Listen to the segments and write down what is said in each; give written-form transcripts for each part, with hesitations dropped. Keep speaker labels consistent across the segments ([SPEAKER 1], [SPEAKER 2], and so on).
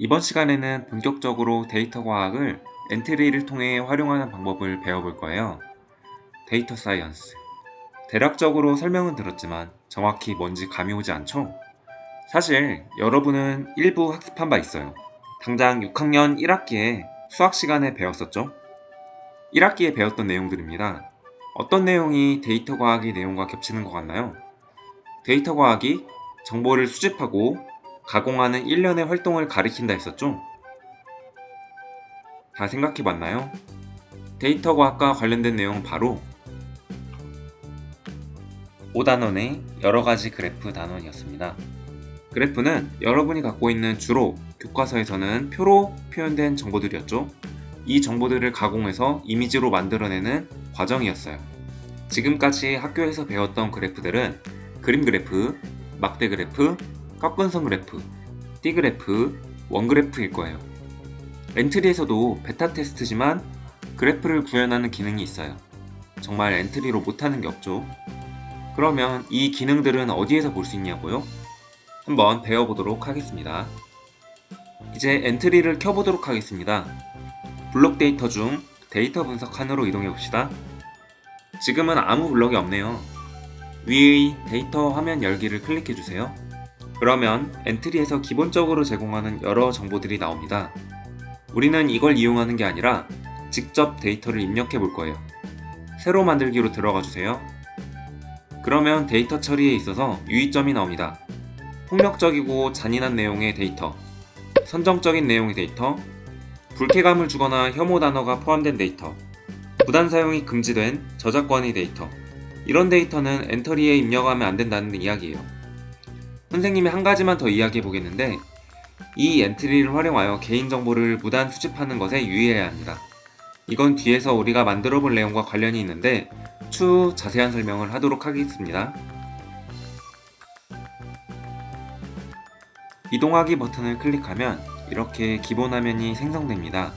[SPEAKER 1] 이번 시간에는 본격적으로 데이터 과학을 엔트리를 통해 활용하는 방법을 배워볼 거예요. 데이터 사이언스. 대략적으로 설명은 들었지만 정확히 뭔지 감이 오지 않죠? 사실 여러분은 일부 학습한 바 있어요. 당장 6학년 1학기에 수학 시간에 배웠었죠? 1학기에 배웠던 내용들입니다. 어떤 내용이 데이터 과학의 내용과 겹치는 것 같나요? 데이터 과학이 정보를 수집하고 가공하는 일련의 활동을 가리킨다 했었죠? 다 생각해 봤나요? 데이터 과학과 관련된 내용은 바로 5단원의 여러가지 그래프 단원이었습니다. 그래프는 여러분이 갖고 있는 주로 교과서에서는 표로 표현된 정보들이었죠. 이 정보들을 가공해서 이미지로 만들어내는 과정이었어요. 지금까지 학교에서 배웠던 그래프들은 그림 그래프, 막대 그래프, 꺾은 선 그래프, 띠 그래프, 원 그래프일 거예요. 엔트리에서도 베타 테스트지만 그래프를 구현하는 기능이 있어요. 정말 엔트리로 못하는 게 없죠. 그러면 이 기능들은 어디에서 볼 수 있냐고요? 한번 배워보도록 하겠습니다. 이제 엔트리를 켜보도록 하겠습니다. 블록 데이터 중 데이터 분석 칸으로 이동해 봅시다. 지금은 아무 블록이 없네요. 위의 데이터 화면 열기를 클릭해 주세요. 그러면 엔트리에서 기본적으로 제공하는 여러 정보들이 나옵니다. 우리는 이걸 이용하는 게 아니라 직접 데이터를 입력해 볼 거예요. 새로 만들기로 들어가 주세요. 그러면 데이터 처리에 있어서 유의점이 나옵니다. 폭력적이고 잔인한 내용의 데이터, 선정적인 내용의 데이터, 불쾌감을 주거나 혐오 단어가 포함된 데이터, 부단 사용이 금지된 저작권의 데이터, 이런 데이터는 엔터리에 입력하면 안 된다는 이야기예요. 선생님이 한 가지만 더 이야기해 보겠는데, 이 엔트리를 활용하여 개인정보를 무단 수집하는 것에 유의해야 합니다. 이건 뒤에서 우리가 만들어 볼 내용과 관련이 있는데 추후 자세한 설명을 하도록 하겠습니다. 이동하기 버튼을 클릭하면 이렇게 기본 화면이 생성됩니다.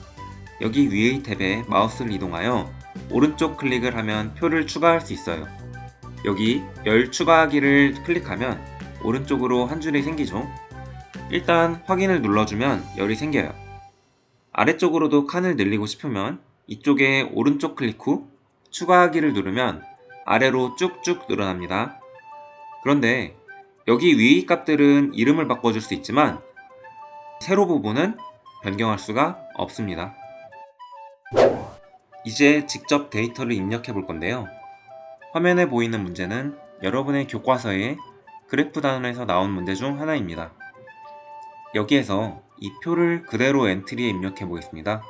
[SPEAKER 1] 여기 위의 탭에 마우스를 이동하여 오른쪽 클릭을 하면 표를 추가할 수 있어요. 여기 열 추가하기를 클릭하면 오른쪽으로 한 줄이 생기죠. 일단 확인을 눌러주면 열이 생겨요. 아래쪽으로도 칸을 늘리고 싶으면 이쪽에 오른쪽 클릭 후 추가하기를 누르면 아래로 쭉쭉 늘어납니다. 그런데 여기 위의 값들은 이름을 바꿔줄 수 있지만 세로 부분은 변경할 수가 없습니다. 이제 직접 데이터를 입력해 볼 건데요. 화면에 보이는 문제는 여러분의 교과서의 그래프 단원에서 나온 문제 중 하나입니다. 여기에서 이 표를 그대로 엔트리에 입력해 보겠습니다.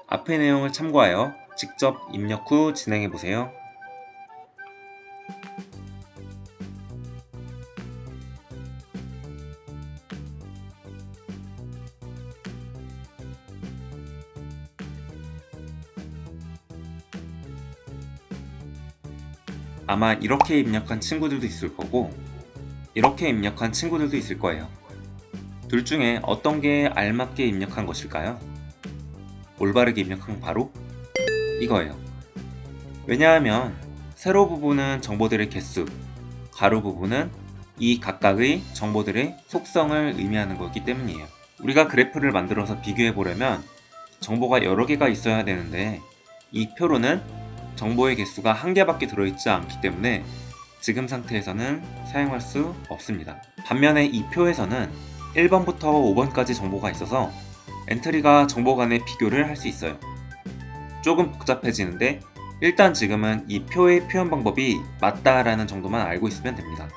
[SPEAKER 1] 앞의 내용을 참고하여 직접 입력 후 진행해 보세요. 아마 이렇게 입력한 친구들도 있을 거고 이렇게 입력한 친구들도 있을 거예요. 둘 중에 어떤 게 알맞게 입력한 것일까요? 올바르게 입력한 건 바로 이거예요. 왜냐하면 세로 부분은 정보들의 개수, 가로 부분은 이 각각의 정보들의 속성을 의미하는 거기 때문이에요. 우리가 그래프를 만들어서 비교해 보려면 정보가 여러 개가 있어야 되는데 이 표로는 정보의 개수가 한 개밖에 들어있지 않기 때문에 지금 상태에서는 사용할 수 없습니다. 반면에 이 표에서는 1번부터 5번까지 정보가 있어서 엔트리가 정보 간의 비교를 할 수 있어요. 조금 복잡해지는데 일단 지금은 이 표의 표현 방법이 맞다라는 정도만 알고 있으면 됩니다.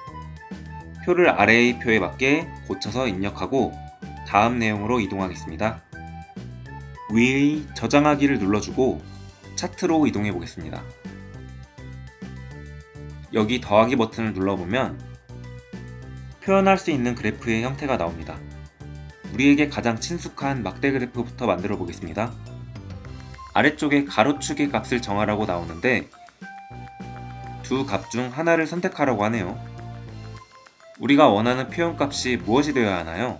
[SPEAKER 1] 표를 아래의 표에 맞게 고쳐서 입력하고 다음 내용으로 이동하겠습니다. 위의 저장하기를 눌러주고 차트로 이동해 보겠습니다. 여기 더하기 버튼을 눌러보면 표현할 수 있는 그래프의 형태가 나옵니다. 우리에게 가장 친숙한 막대 그래프부터 만들어 보겠습니다. 아래쪽에 가로축의 값을 정하라고 나오는데 두 값 중 하나를 선택하라고 하네요. 우리가 원하는 표현값이 무엇이 되어야 하나요?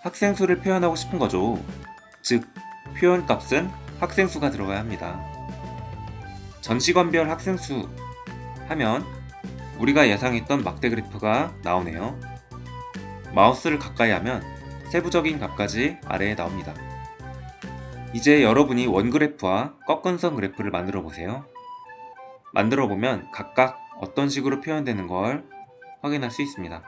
[SPEAKER 1] 학생수를 표현하고 싶은 거죠. 즉, 표현값은 학생수가 들어가야 합니다. 전시관별 학생수 하면 우리가 예상했던 막대 그래프가 나오네요. 마우스를 가까이 하면 세부적인 값까지 아래에 나옵니다. 이제 여러분이 원그래프와 꺾은선 그래프를 만들어 보세요. 만들어 보면 각각 어떤 식으로 표현되는 걸 확인할 수 있습니다.